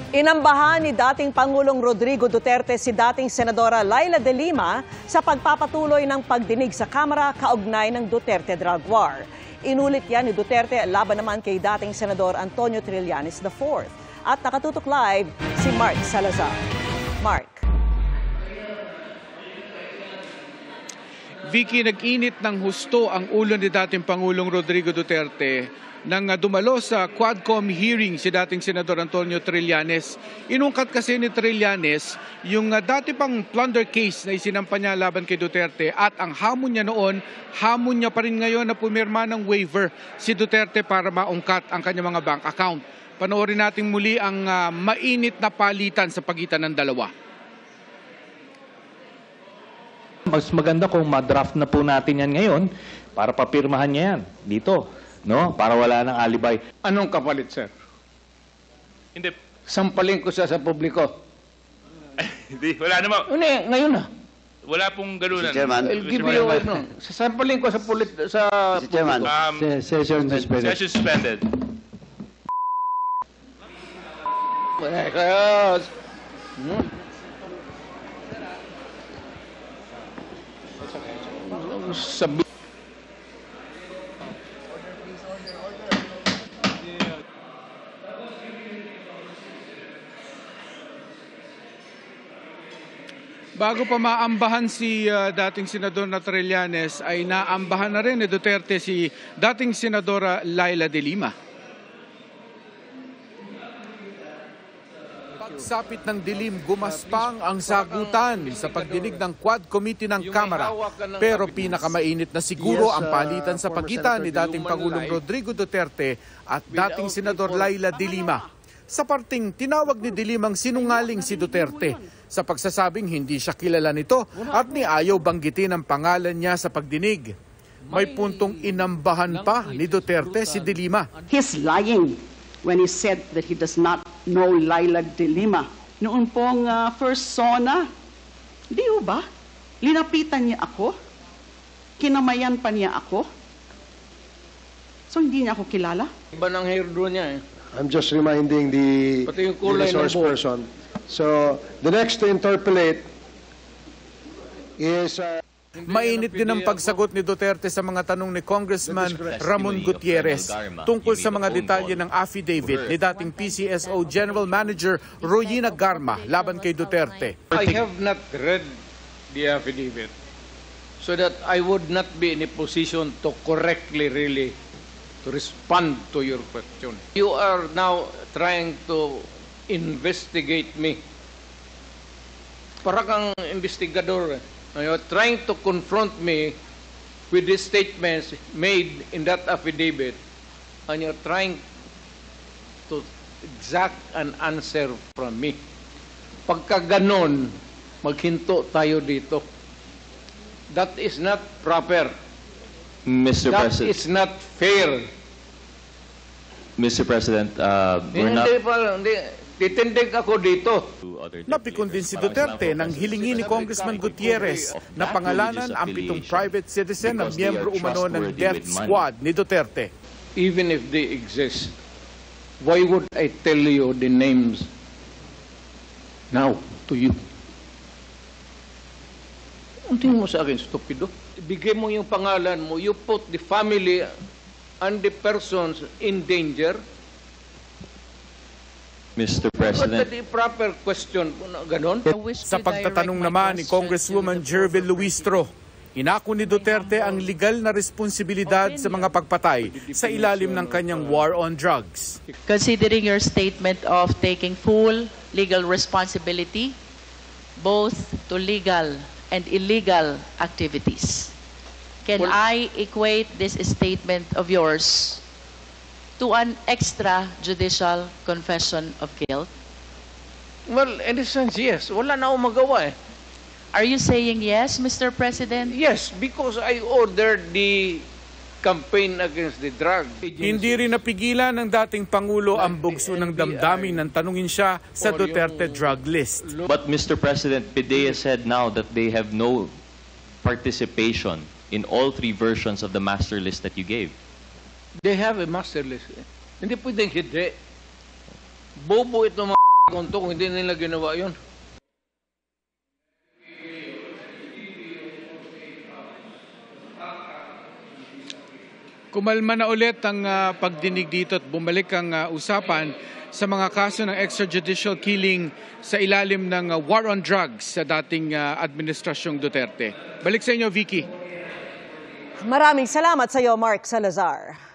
Inambahan ni dating Pangulong Rodrigo Duterte si dating Senadora Laila De Lima sa pagpapatuloy ng pagdinig sa Kamara kaugnay ng Duterte Drug War. Inulit yan ni Duterte laban naman kay dating Senador Antonio Trillanes IV. At nakatutok live si Mark Salazar. Mark. Vicky, nag-init ng husto ang ulo ni dating Pangulong Rodrigo Duterte nang dumalo sa Quadcom hearing si dating Senador Antonio Trillanes. Inungkat kasi ni Trillanes yung dati pang plunder case na isinampa niya laban kay Duterte at ang hamon niya noon, hamon niya pa rin ngayon na pumirma ng waiver si Duterte para maungkat ang kanyang mga bank account. Panoorin natin muli ang mainit na palitan sa pagitan ng dalawa. Mas maganda kung ma-draft na po natin yan ngayon para papirmahan niya yan dito, no? Para wala nang alibay. Anong kapalit, sir? Hindi. Sampalin ko siya sa publiko. Hindi, wala naman. Hindi, ngayon na. Wala pong galunan. Mr. Chairman. I'll give you, sasampalin ko sa Mr. Chairman. Session suspended. Session suspended. Sabi. Bago pa maambahan si dating Senador na Trillanes ay naambahan na rin ni Duterte si dating Senadora Laila De Lima. Pagsapit ng dilim, gumaspang ang sagutan sa pagdinig ng Quad Committee ng Kamara. Pero pinakamainit na siguro ang palitan sa pagitan ni dating Pangulong Rodrigo Duterte at dating Senador Laila De Lima. Sa parting tinawag ni De Limang sinungaling si Duterte sa pagsasabing hindi siya kilala nito at ni ayaw banggitin ang pangalan niya sa pagdinig. May puntong inambahan pa ni Duterte si De Lima. He's lying when he said that he does not know Laila De Lima. Noon pong first SONA, di ba? Linapitan niya ako. Kinamayan pa niya ako. So hindi niya ako kilala. Iba ng hairdo niya eh. I'm just reminding the resource person. So, the next to interpolate is... Mainit din ang pagsagot ni Duterte sa mga tanong ni Congressman Ramon Gutierrez tungkol sa mga detalye ng affidavit ni dating PCSO General Manager Royina Garma laban kay Duterte. I have not read the affidavit so that I would not be in a position to correctly really to respond to your question. You are now trying to investigate me. Para kang investigador. You're trying to confront me with the statements made in that affidavit, and you're trying to exact an answer from me. Pagka ganon, maghinto tayo dito. That is not proper. Mr. That President. is not fair. Mr. President, we're not... Titindig ako dito. Napikon din si Duterte nang hilingin ni Congressman Gutierrez na pangalanan ang 7 private citizen na miyembro umano ng death squad ni Duterte. Even if they exist, why would I tell you the names now to you? Ang tingin mo sa akin, stupido? Bigay mo yung pangalan mo, you put the family and the persons in danger. Mr. President. But the proper question, ganon? Sa pagtatanong naman ni Congresswoman Jervil Luistro, inako ni Duterte ang legal na responsibilidad sa mga pagpatay sa ilalim ng kanyang war on drugs. Considering your statement of taking full legal responsibility both to legal and illegal activities, can I equate this statement of yours to an extrajudicial confession of guilt? Well, in a sense, yes. Wala na akong magawa eh. Are you saying yes, Mr. President? Yes, because I ordered the campaign against the drug. Hindi rin napigilan ng dating Pangulo ang bugso ng damdamin nang tanungin siya sa Duterte drug list. But Mr. President, PDEA said now that they have no participation in all 3 versions of the master list that you gave. They have a master list. Hindi pwedeng hindi. Bobo ito mga kung hindi nila ginawa yun. Kumalma na ulit ang pagdinig dito at bumalik ang usapan sa mga kaso ng extrajudicial killing sa ilalim ng war on drugs sa dating administrasyong Duterte. Balik sa inyo, Vicky. Maraming salamat sa iyo, Mark Salazar.